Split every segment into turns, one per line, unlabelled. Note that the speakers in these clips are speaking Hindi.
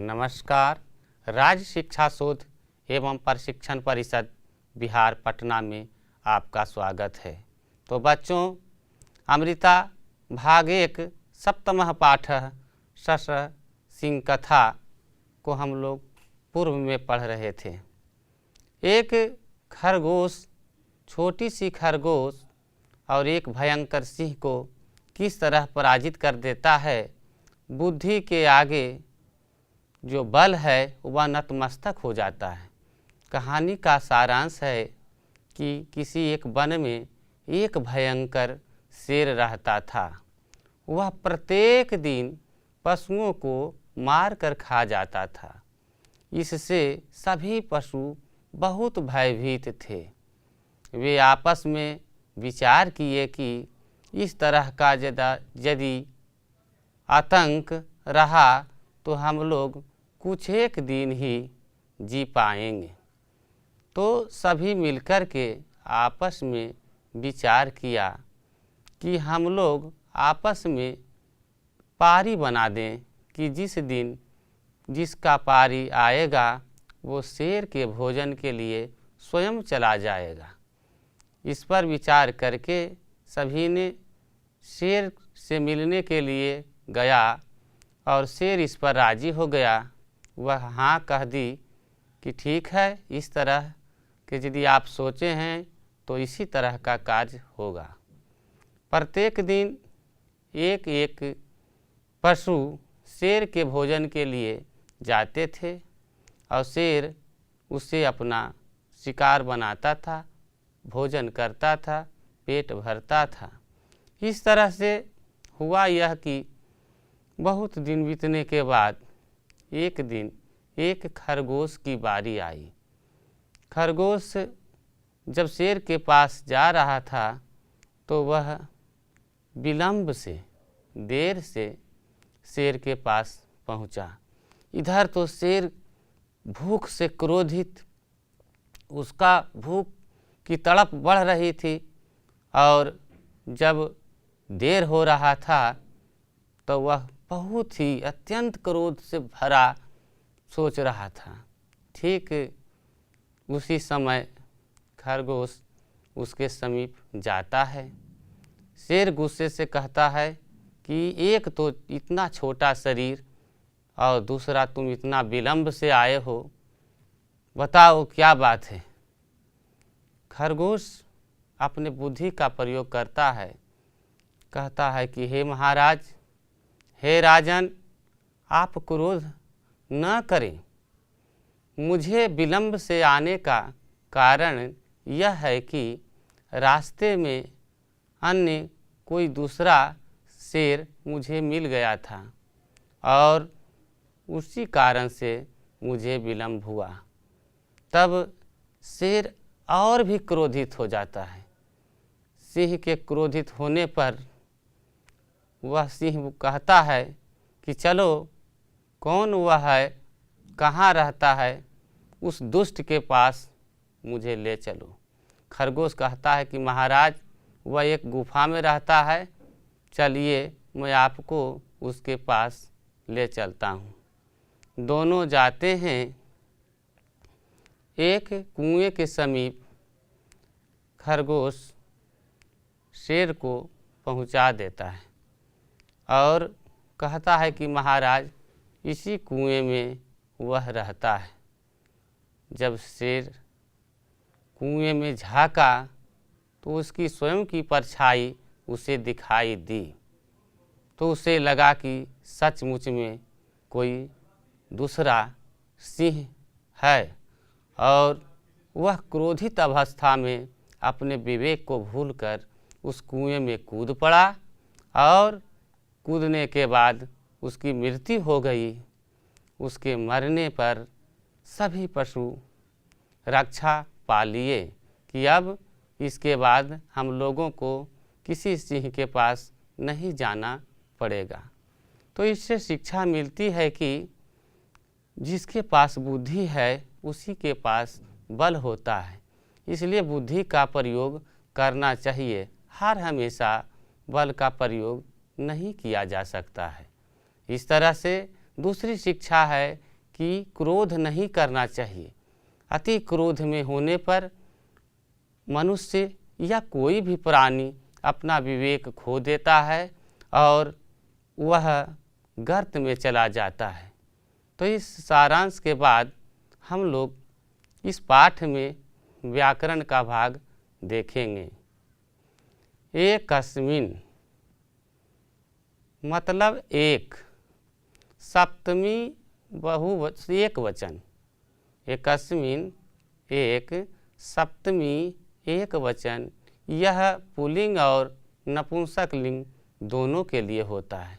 नमस्कार। राज्य शिक्षा शोध एवं प्रशिक्षण परिषद बिहार पटना में आपका स्वागत है। तो बच्चों, अमृता भाग 1 सप्तमः पाठः शश सिंह कथा को हम लोग पूर्व में पढ़ रहे थे। एक खरगोश, छोटी सी खरगोश और एक भयंकर सिंह को किस तरह पराजित कर देता है। बुद्धि के आगे जो बल है वह नतमस्तक हो जाता है। कहानी का सारांश है कि किसी एक वन में एक भयंकर शेर रहता था। वह प्रत्येक दिन पशुओं को मार कर खा जाता था। इससे सभी पशु बहुत भयभीत थे। वे आपस में विचार किए कि इस तरह का यदि आतंक रहा तो हम लोग कुछ एक दिन ही जी पाएंगे। तो सभी मिलकर के आपस में विचार किया कि हम लोग आपस में पारी बना दें कि जिस दिन जिसका पारी आएगा वो शेर के भोजन के लिए स्वयं चला जाएगा। इस पर विचार करके सभी ने शेर से मिलने के लिए गया और शेर इस पर राजी हो गया। वह हाँ कह दी कि ठीक है, इस तरह कि यदि आप सोचे हैं तो इसी तरह का कार्य होगा। प्रत्येक दिन एक एक पशु शेर के भोजन के लिए जाते थे और शेर उसे अपना शिकार बनाता था, भोजन करता था, पेट भरता था। इस तरह से हुआ यह कि बहुत दिन बीतने के बाद एक दिन एक खरगोश की बारी आई। खरगोश जब शेर के पास जा रहा था तो वह विलंब से, देर से शेर के पास पहुंचा। इधर तो शेर भूख से क्रोधित, उसका भूख की तड़प बढ़ रही थी और जब देर हो रहा था तो वह बहुत ही अत्यंत क्रोध से भरा सोच रहा था। ठीक उसी समय खरगोश उसके समीप जाता है। शेर गुस्से से कहता है कि एक तो इतना छोटा शरीर और दूसरा तुम इतना विलंब से आए हो, बताओ क्या बात है। खरगोश अपने बुद्धि का प्रयोग करता है, कहता है कि हे महाराज, हे राजन, आप क्रोध न करें। मुझे विलंब से आने का कारण यह है कि रास्ते में अन्य कोई दूसरा शेर मुझे मिल गया था और उसी कारण से मुझे विलंब हुआ। तब शेर और भी क्रोधित हो जाता है। सिंह के क्रोधित होने पर वह सिंह कहता है कि चलो, कौन वह है, कहाँ रहता है, उस दुष्ट के पास मुझे ले चलो। खरगोश कहता है कि महाराज, वह एक गुफा में रहता है, चलिए मैं आपको उसके पास ले चलता हूँ। दोनों जाते हैं। एक कुएं के समीप खरगोश शेर को पहुँचा देता है और कहता है कि महाराज, इसी कुएं में वह रहता है। जब शेर कुएं में झांका तो उसकी स्वयं की परछाई उसे दिखाई दी। तो उसे लगा कि सचमुच में कोई दूसरा सिंह है और वह क्रोधित अवस्था में अपने विवेक को भूलकर उस कुएं में कूद पड़ा और कूदने के बाद उसकी मृत्यु हो गई। उसके मरने पर सभी पशु रक्षा पा लिए कि अब इसके बाद हम लोगों को किसी सिंह के पास नहीं जाना पड़ेगा। तो इससे शिक्षा मिलती है कि जिसके पास बुद्धि है उसी के पास बल होता है। इसलिए बुद्धि का प्रयोग करना चाहिए। हर हमेशा बल का प्रयोग नहीं किया जा सकता है। इस तरह से दूसरी शिक्षा है कि क्रोध नहीं करना चाहिए। अति क्रोध में होने पर मनुष्य या कोई भी प्राणी अपना विवेक खो देता है और वह गर्त में चला जाता है। तो इस सारांश के बाद हम लोग इस पाठ में व्याकरण का भाग देखेंगे। एकस्मिन मतलब एक, सप्तमी एक वचन, एकस्मिन एक, सप्तमी एक वचन। यह पुल्लिंग और नपुंसक लिंग दोनों के लिए होता है।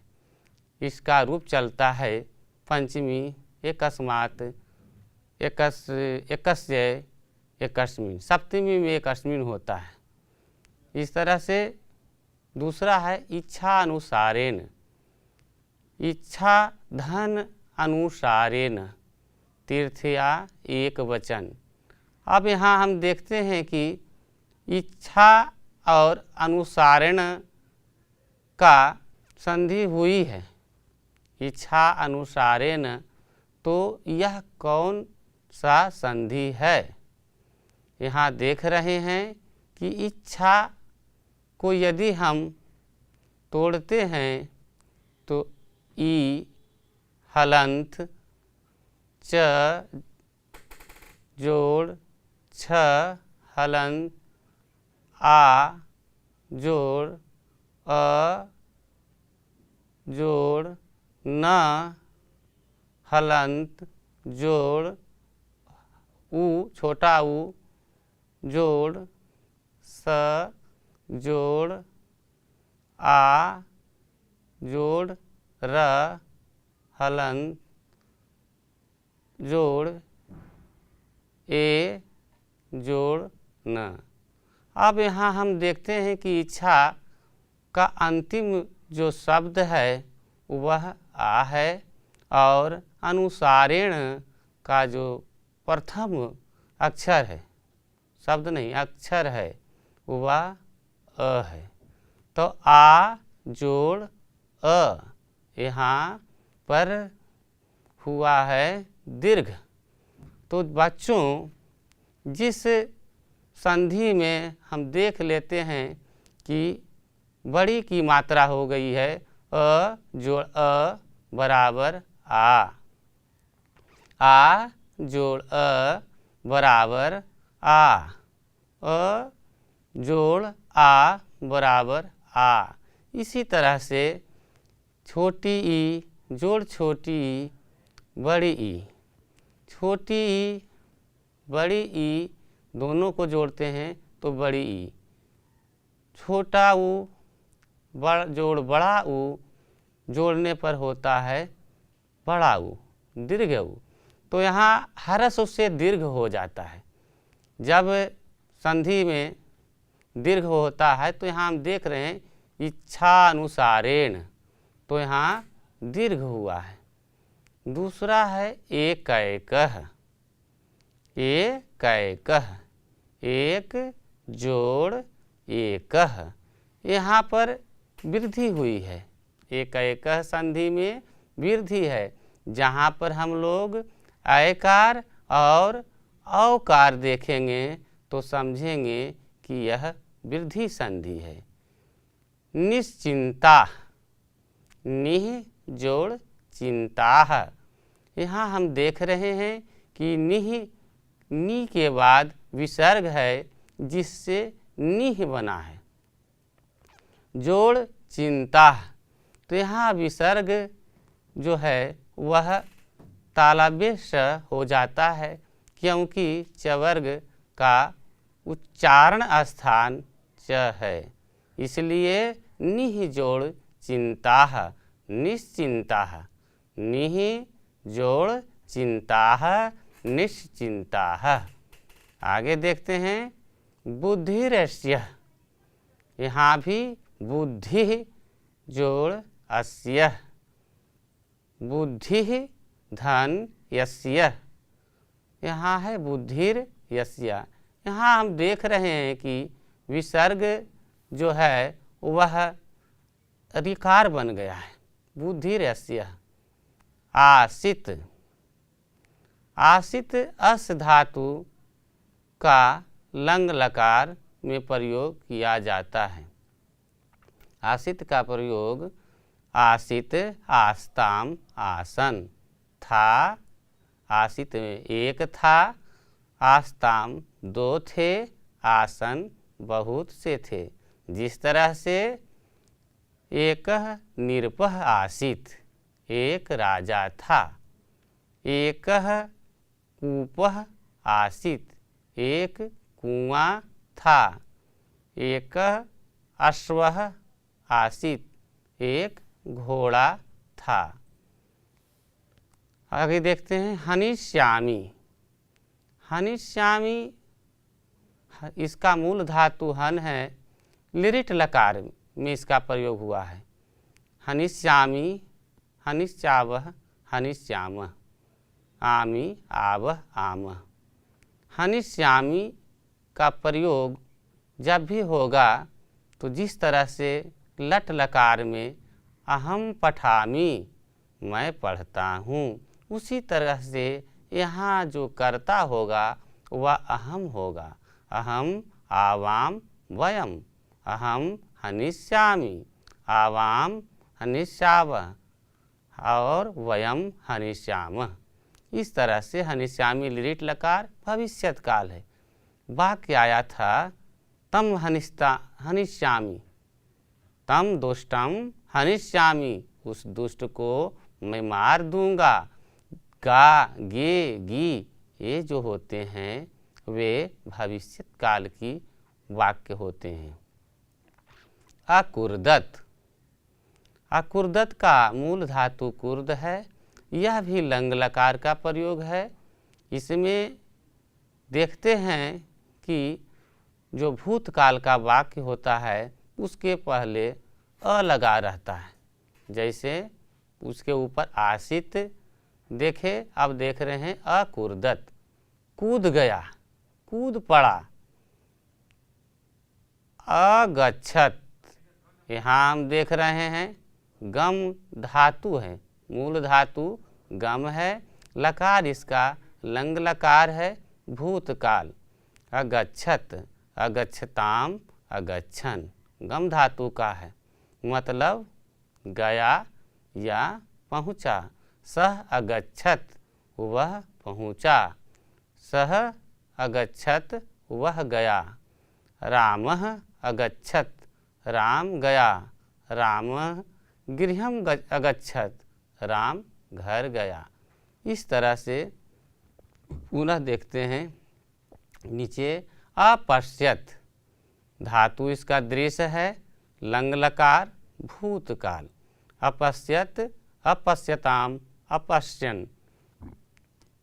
इसका रूप चलता है पंचमी एकस्मात्, एकस्य एकस्मिन, सप्तमी में एकस्मिन होता है। इस तरह से दूसरा है इच्छा अनुसारेण, इच्छा धन अनुसारेण, तीर्थया एक वचन। अब यहाँ हम देखते हैं कि इच्छा और अनुसारेण का संधि हुई है, इच्छा अनुसारेण, तो यह कौन सा संधि है? यहाँ देख रहे हैं कि इच्छा को यदि हम तोड़ते हैं तो ई हलंत च जोड़ छ हलंत आ जोड़ अ जोड़ न हलंत जोड़ उ छोटा उ जोड़ स जोड़ आ जोड़ र हलंत जोड़ ए जोड़ न। अब यहाँ हम देखते हैं कि इच्छा का अंतिम जो शब्द है वह आ है और अनुसारेण का जो प्रथम अक्षर है, शब्द नहीं अक्षर है, वह अ है। तो आ जोड़ अ यहाँ पर हुआ है दीर्घ। तो बच्चों जिस संधि में हम देख लेते हैं कि बड़ी की मात्रा हो गई है अ जोड़ अ बराबर आ जोड़ अ बराबर आ जोड़ आ बराबर आ। इसी तरह से छोटी ई जोड़ छोटी ई बड़ी ई, छोटी ई बड़ी ई दोनों को जोड़ते हैं तो बड़ी ई, छोटा ऊ जोड़ बड़ा ऊ जोड़ने पर होता है बड़ा ऊ, दीर्घ ऊ। तो यहाँ हरस उससे दीर्घ हो जाता है। जब संधि में दीर्घ होता है तो यहाँ हम देख रहे हैं इच्छा अनुसारेण, तो यहाँ दीर्घ हुआ है। दूसरा है एकैकः, एकैकः एक जोड़ एकः, यहाँ पर वृद्धि हुई है। एकैकः संधि में वृद्धि है। जहाँ पर हम लोग ऐकार और औकार देखेंगे तो समझेंगे कि यह वृद्धि संधि है। निश्चिंता, निह जोड़ चिंताः, यहाँ हम देख रहे हैं कि निह नी के बाद विसर्ग है जिससे निह बना है, जोड़ चिंता। तो यहाँ विसर्ग जो है वह तालव्य हो जाता है क्योंकि चवर्ग का उच्चारण स्थान च है, इसलिए निह जोड़ चिंताः निश्चिंताः, निह जोड़ चिंताः निश्चिंताः। आगे देखते हैं बुद्धिरस्य, यहाँ भी बुद्धि जोड़ अस्य, बुद्धि धन यस्य, यहाँ है बुद्धिर यस्य। यहाँ हम देख रहे हैं कि विसर्ग जो है वह अधिकार बन गया है। बुद्धिर यस्य आसित, आसित अस धातु का लंग लकार में प्रयोग किया जाता है। आसित का प्रयोग आसित आस्ताम आसन, था आसित में एक था, आस्ताम दो थे, आसन बहुत से थे। जिस तरह से एक निरपह आसित, एक राजा था, एक कूपह आसित, एक कुआं था, एक अश्वः आसित, एक घोड़ा था। आगे देखते हैं हनिष्यामी। हनिष्यामी इसका मूल धातु हन है, लिरिट लकार में इसका प्रयोग हुआ है। हनिष्यामी, हनिश्चावह, हनिष्यामः, आमी, आवह, आमः। हनिष्यामी का प्रयोग जब भी होगा तो जिस तरह से लट लकार में अहम पठामी, मैं पढ़ता हूँ, उसी तरह से यहाँ जो कर्ता होगा वह अहम होगा। अहम, आवाम, वयम, अहम हनिष्यामि, आवाम हनिष्यावः और वयम हनिष्यामः। इस तरह से हनिष्यामि लिरिट लकार भविष्यत काल है। वाक्य आया था तम हनिष्यामि, तम दुष्टम हनिष्यामि, उस दुष्ट को मैं मार दूंगा। गा, गे, गी ये जो होते हैं वे भविष्यत काल की वाक्य होते हैं। अकुर्दत, अकुर्दत का मूल धातु कुर्द है। यह भी लंग लकार का प्रयोग है। इसमें देखते हैं कि जो भूतकाल का वाक्य होता है उसके पहले अ लगा रहता है। जैसे उसके ऊपर आसित देखे, अब देख रहे हैं अकुर्दत, कूद गया, कूद पड़ा। अगच्छत, यहाँ हम देख रहे हैं गम धातु है, मूल धातु गम है, लकार इसका लंग लकार है, भूतकाल। अगच्छत, अगच्छताम, अगच्छन गम धातु का है, मतलब गया या पहुँचा। सह अगच्छत, वह पहुँचा। सह अगच्छत, वह गया। रामः अगच्छत, राम गया। रामः गृहम् अगच्छत, राम घर गया। इस तरह से पुनः देखते हैं नीचे अपश्यत, धातु इसका दृश्य है, लंग लकार, भूतकाल। अपश्यत, अपश्यताम, अपश्यन,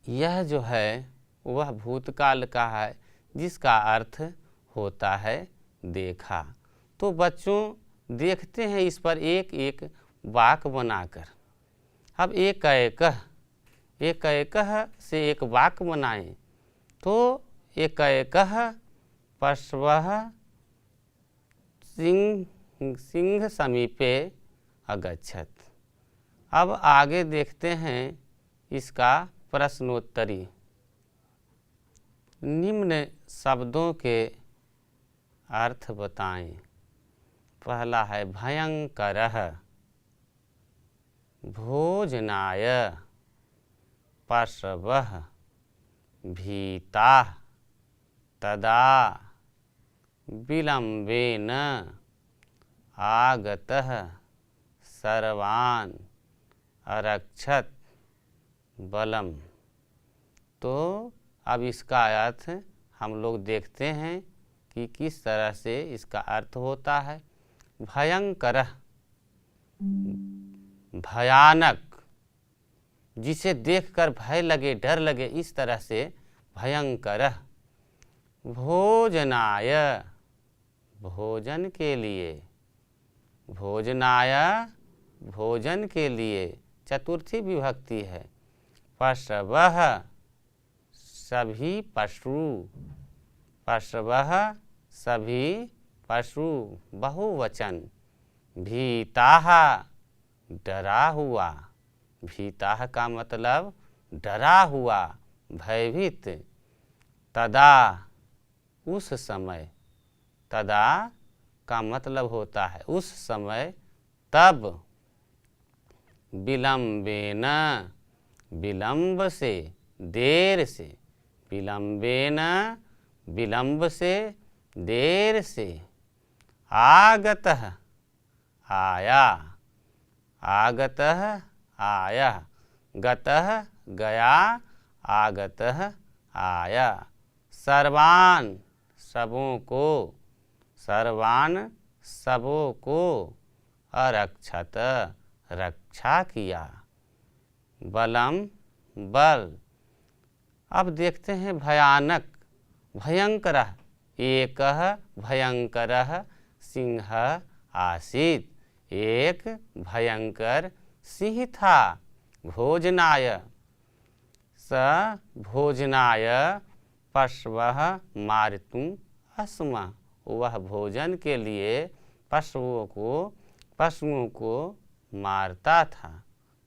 यह जो है वह भूतकाल का है जिसका अर्थ होता है देखा। तो बच्चों देखते हैं इस पर एक एक वाक्य बनाकर। अब एक से एक वाक्य बनाएं। तो एक पशवः सिंह समीपे अगच्छत। अब आगे देखते हैं इसका प्रश्नोत्तरी। निम्न शब्दों के अर्थ बताएं। पहला है भयंकरः, भोजनाय, पशवः, भीताः, तदा, विलम्बेन, आगतः, सर्वान्, अरक्षत, बलम। तो अब इसका अर्थ हम लोग देखते हैं कि किस तरह से इसका अर्थ होता है। भयंकरः, भयानक, जिसे देखकर भय लगे, डर लगे, इस तरह से भयंकरः। भोजनाय, भोजन के लिए। भोजनाय, भोजन के लिए, चतुर्थी विभक्ति है। पशवः, सभी पशु। पशवः, सभी पशु, बहुवचन। भीताः, डरा हुआ। भीताः का मतलब डरा हुआ, भयभीत, तदा उस समय, तदा का मतलब होता है उस समय, तब, विलंबेन, विलंब से, देर से, विलंबेन, विलंब से, देर से, आगतः, आया, आगतः, आया, गतः, गया, आगतः, आया, सर्वान, सबों को, सर्वान, सबों को, अरक्षत, रक्षा किया, बलम, बल। अब देखते हैं भयानक, भयंकरः, एकः भयंकरः सिंह आसीत्, एक भयंकर सिंह था, भोजनाय, स भोजनाय पशवः मारितुम् अस्म, वह भोजन के लिए पशुओं को मारता था।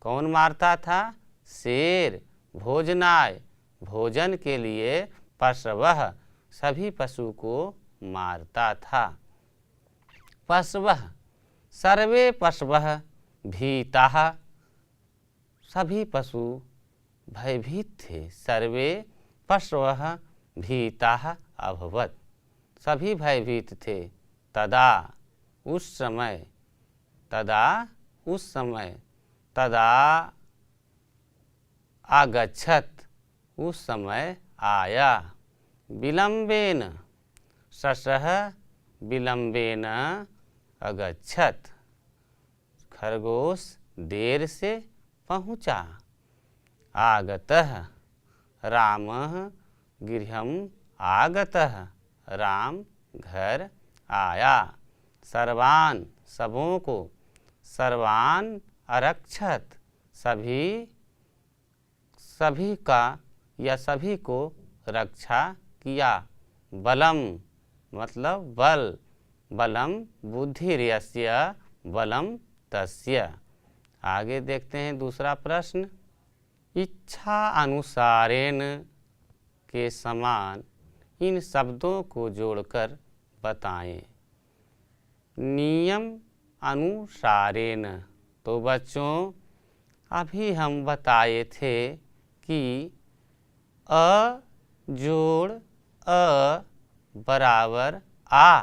कौन मारता था? शेर। भोजनाय, भोजन के लिए, पशवः, सभी पशु को मारता था। पशवः, सर्वे पशवः भीताः, सभी पशु भयभीत थे। सर्वे पशवः भीताः अभवत्, सभी भयभीत थे। तदा, उस समय, तदा, उस समय, तदा आगच्छत्, उस समय आया। विलंबेन, शशः विलंबेन अगच्छत्, खरगोश देर से पहुँचा। आगतः, रामः गृहम् आगतः, राम घर आया। सर्वान्, सबों को, सर्वान् अरक्षत, सभी का या सभी को रक्षा किया। बलम मतलब बल, बलम बुद्धिर्यस्य बलम तस्य। आगे देखते हैं दूसरा प्रश्न। इच्छा अनुसारेण के समान इन शब्दों को जोड़कर बताएं। नियम अनुसारेण, तो बच्चों अभी हम बताए थे कि अ जोड़ अ बराबर आ।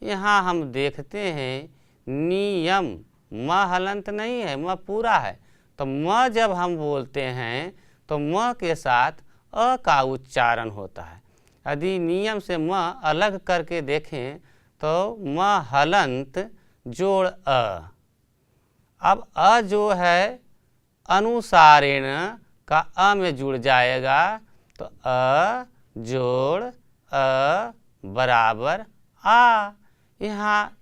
यहाँ हम देखते हैं नियम, म हलंत नहीं है, म पूरा है। तो म जब हम बोलते हैं तो म के साथ अ का उच्चारण होता है। यदि नियम से म अलग करके देखें तो म हलंत जोड़ अ। अब अ जो है अनुसारेण का अ में जुड़ जाएगा, तो अ जोड़ अ बराबर आ। यहाँ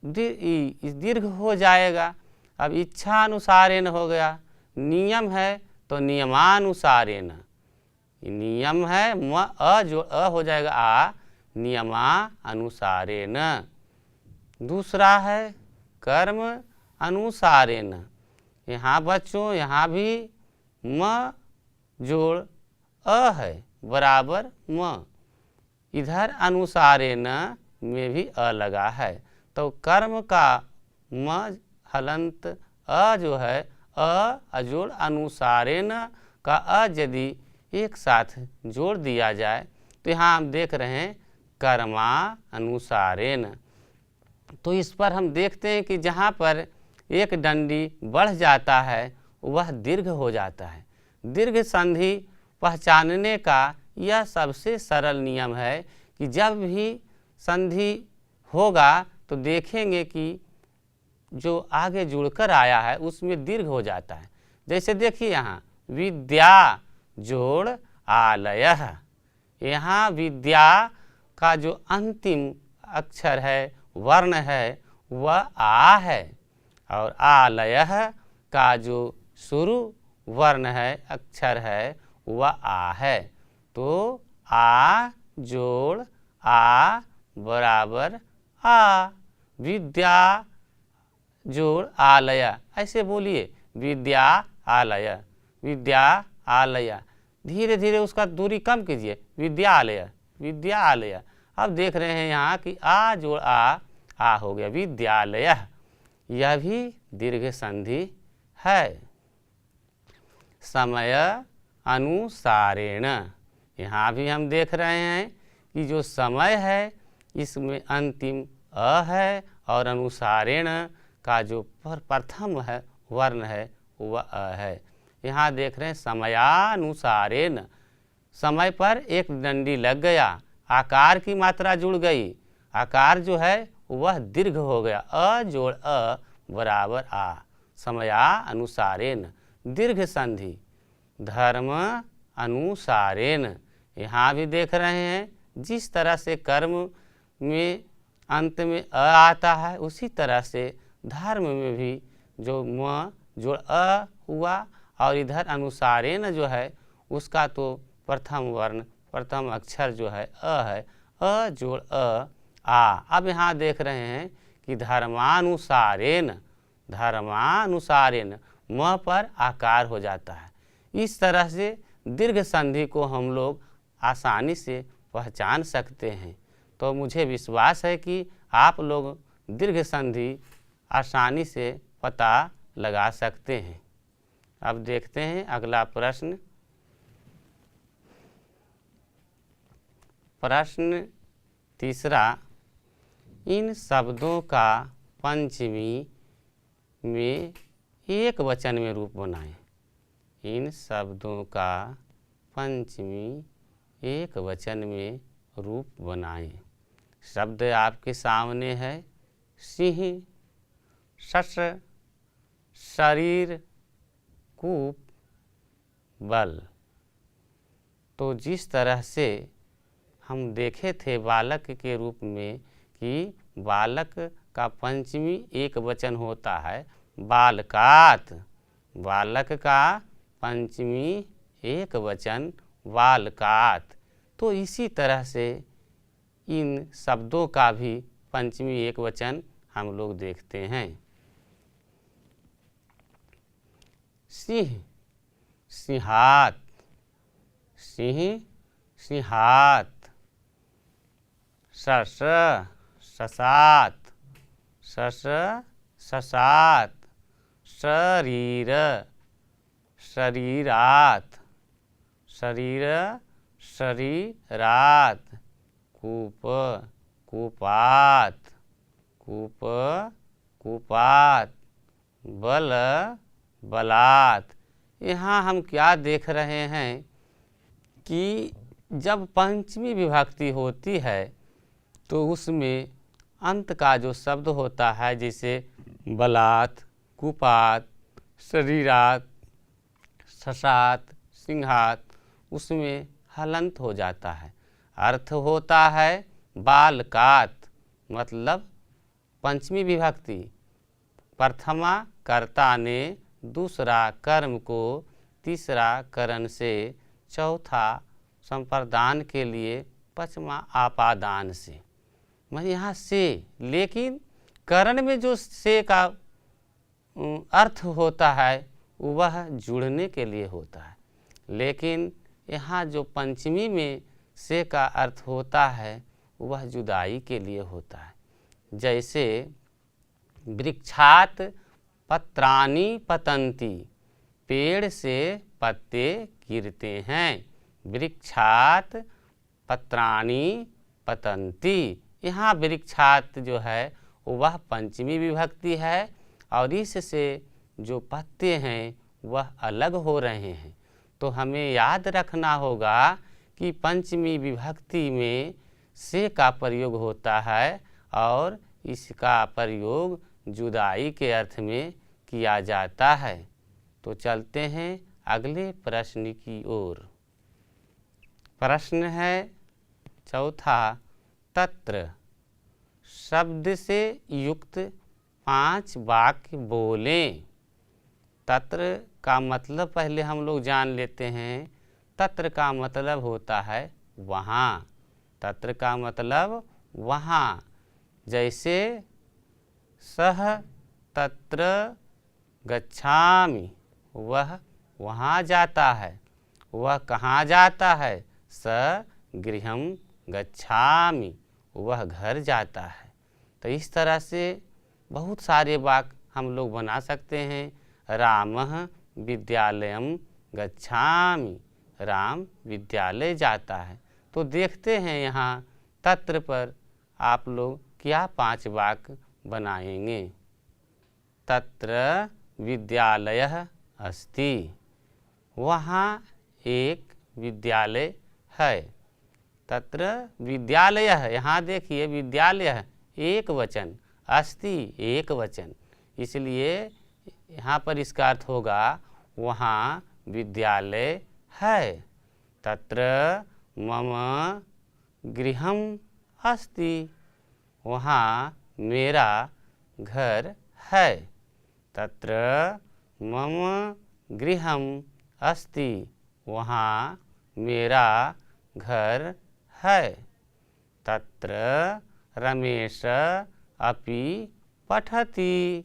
दीर्घ हो जाएगा। अब इच्छा अनुसारेण हो गया, नियम है तो नियमानुसारेण, नियम है म अ जो अ हो जाएगा आ, नियमा अनुसारेण। दूसरा है कर्म अनुसारेण। यहाँ बच्चों यहाँ भी म जोड़ अ है बराबर म, इधर अनुसारेण में भी अ लगा है। तो कर्म का म हलंत अ जो है अ अजोड़ अनुसारेण का अ यदि एक साथ जोड़ दिया जाए तो यहाँ हम देख रहे हैं कर्मा अनुसारेण। तो इस पर हम देखते हैं कि जहाँ पर एक डंडी बढ़ जाता है वह दीर्घ हो जाता है। दीर्घ संधि पहचानने का यह सबसे सरल नियम है कि जब भी संधि होगा तो देखेंगे कि जो आगे जुड़कर आया है उसमें दीर्घ हो जाता है। जैसे देखिए यहाँ विद्या जोड़ आलयः, यहाँ विद्या का जो अंतिम अक्षर है वर्ण है वह आ है, और आलयः का जो शुरू वर्ण है अक्षर है वह आ है। तो आ जोड़ आ बराबर आ। विद्या जोड़ आलय, ऐसे बोलिए विद्या आलय, विद्या आलय। धीरे धीरे उसका दूरी कम कीजिए, विद्यालय विद्यालय। अब देख रहे हैं यहाँ कि आ जोड़ आ हो गया विद्यालय, यह भी दीर्घ संधि है। समय अनुसारेण, यहाँ भी हम देख रहे हैं कि जो समय है इसमें अंतिम अ है और अनुसारेण का जो प्रथम है वर्ण है वह अ है। यहाँ देख रहे हैं समयानुसारेण, समय पर एक डंडी लग गया, आकार की मात्रा जुड़ गई, आकार जो है वह दीर्घ हो गया, अ जोड़ अ बराबर आ, समयानुसारेण दीर्घ संधि। धर्म अनुसारेण, यहाँ भी देख रहे हैं जिस तरह से कर्म में अंत में अ आता है उसी तरह से धर्म में भी जो म जोड़ अ हुआ और इधर अनुसारेण जो है उसका तो प्रथम वर्ण प्रथम अक्षर जो है अ है, अ जोड़ अ आ। अब यहाँ देख रहे हैं कि धर्मानुसारेण, धर्मानुसारेण म पर आकार हो जाता है। इस तरह से दीर्घ संधि को हम लोग आसानी से पहचान सकते हैं। तो मुझे विश्वास है कि आप लोग दीर्घ संधि आसानी से पता लगा सकते हैं। अब देखते हैं अगला प्रश्न। प्रश्न तीसरा, इन शब्दों का पंचमी में एक वचन में रूप बनाएं। इन शब्दों का पंचमी एक वचन में रूप बनाएं। शब्द आपके सामने है, सिंह, शस्त्र, शरीर, कूप, बल। तो जिस तरह से हम देखे थे बालक के रूप में कि बालक का पंचमी एक वचन होता है बालकात, बालक का पंचमी एक वचन बालकात। तो इसी तरह से इन शब्दों का भी पंचमी एक वचन हम लोग देखते हैं। सिंह, सिंहात, सिंह, सिंहात। शस्त्र, शसात, शस्त्र, शसात। शरीर, शरीरात, शरीर, शरीरात। कूप, कूपात, कूप, कूपात। बल, बलात। यहाँ हम क्या देख रहे हैं कि जब पंचमी विभक्ति होती है तो उसमें अंत का जो शब्द होता है जैसे बलात, कुपात, शरीरात, शसात, सिंहात, उसमें हलंत हो जाता है। अर्थ होता है बालकात, मतलब पंचमी विभक्ति प्रथमा कर्ता ने दूसरा कर्म को तीसरा करण से चौथा संप्रदान के लिए पचमा आपादान से, मैं यहाँ से, लेकिन करण में जो से का अर्थ होता है वह जुड़ने के लिए होता है, लेकिन यहाँ जो पंचमी में से का अर्थ होता है वह जुदाई के लिए होता है। जैसे वृक्षात पत्राणि पतन्ति, पेड़ से पत्ते गिरते हैं। वृक्षात पत्राणि पतन्ति, यहाँ वृक्षात जो है वह पंचमी विभक्ति है और इससे जो पत्ते हैं वह अलग हो रहे हैं। तो हमें याद रखना होगा कि पंचमी विभक्ति में से का प्रयोग होता है और इसका प्रयोग जुदाई के अर्थ में किया जाता है। तो चलते हैं अगले प्रश्न की ओर। प्रश्न है चौथा, तत्र शब्द से युक्त 5 वाक्य बोलें। तत्र का मतलब पहले हम लोग जान लेते हैं। तत्र का मतलब होता है वहाँ, तत्र का मतलब वहाँ। जैसे सह तत्र गच्छामि, वह वहाँ जाता है। वह कहाँ जाता है? स गृहम गच्छामि, वह घर जाता है। तो इस तरह से बहुत सारे वाक्य हम लोग बना सकते हैं। रामः विद्यालयम गच्छामि, राम विद्यालय जाता है। तो देखते हैं यहाँ तत्र पर आप लोग क्या 5 वाक्य बनाएंगे। तत्र विद्यालयः अस्ति, वहाँ एक विद्यालय है। तत्र विद्यालयः, यहाँ देखिए विद्यालय एक वचन, अस्ति एक वचन, इसलिए यहाँ पर इसका अर्थ होगा वहाँ विद्यालय है। तत्र मम गृहम अस्ति, वहाँ मेरा घर है। तत्र मम गृहम अस्ति, वहाँ मेरा घर है। तत्र रमेश अपि पठति,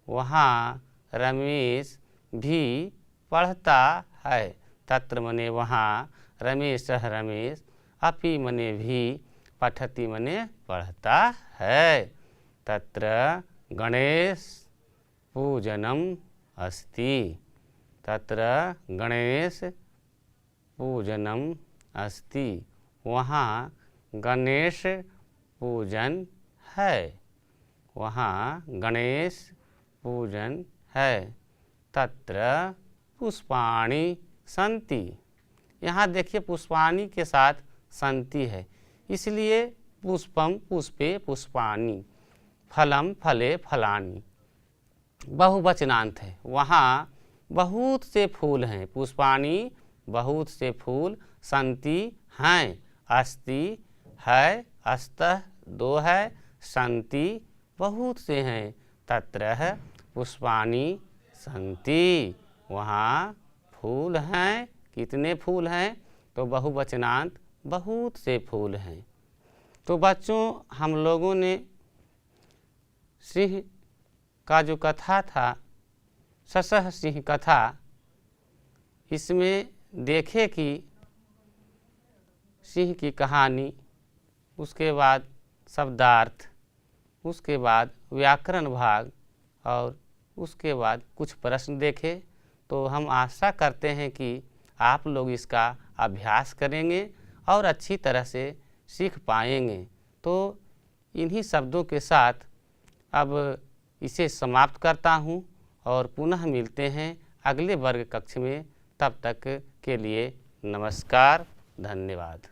वहाँ रमेश भी पढ़ता है। तत्र मने वहाँ, रमेश अपि मने भी, पठति मने पढ़ता है। तत्र गणेश पूजनम अस्ति, तत्र गणेश पूजनम अस्ति, वहाँ गणेश पूजन है। वहाँ गणेश पूजन है। तत्र पुष्पाणि सन्ति, यहाँ देखिए पुष्पाणि के साथ सन्ति है, इसलिए पुष्पम पुष्पे पुष्पाणि, फलम फले फलानि बहुवचनांत है। वहाँ बहुत से फूल हैं। पुष्पाणि बहुत से फूल, सन्ति हैं, अस्ति है, अस्तः 2 है, सन्ति बहुत से हैं। तत्र पुष्पाणि सन्ति, वहाँ फूल हैं। कितने फूल हैं? तो बहुवचनांत बहुत से फूल हैं। तो बच्चों हम लोगों ने सिंह का जो कथा था, ससह सिंह कथा, इसमें देखे कि सिंह की कहानी, उसके बाद शब्दार्थ, उसके बाद व्याकरण भाग और उसके बाद कुछ प्रश्न देखे। तो हम आशा करते हैं कि आप लोग इसका अभ्यास करेंगे और अच्छी तरह से सीख पाएंगे। तो इन्हीं शब्दों के साथ अब इसे समाप्त करता हूँ और पुनः मिलते हैं अगले वर्ग कक्ष में। तब तक के लिए नमस्कार, धन्यवाद।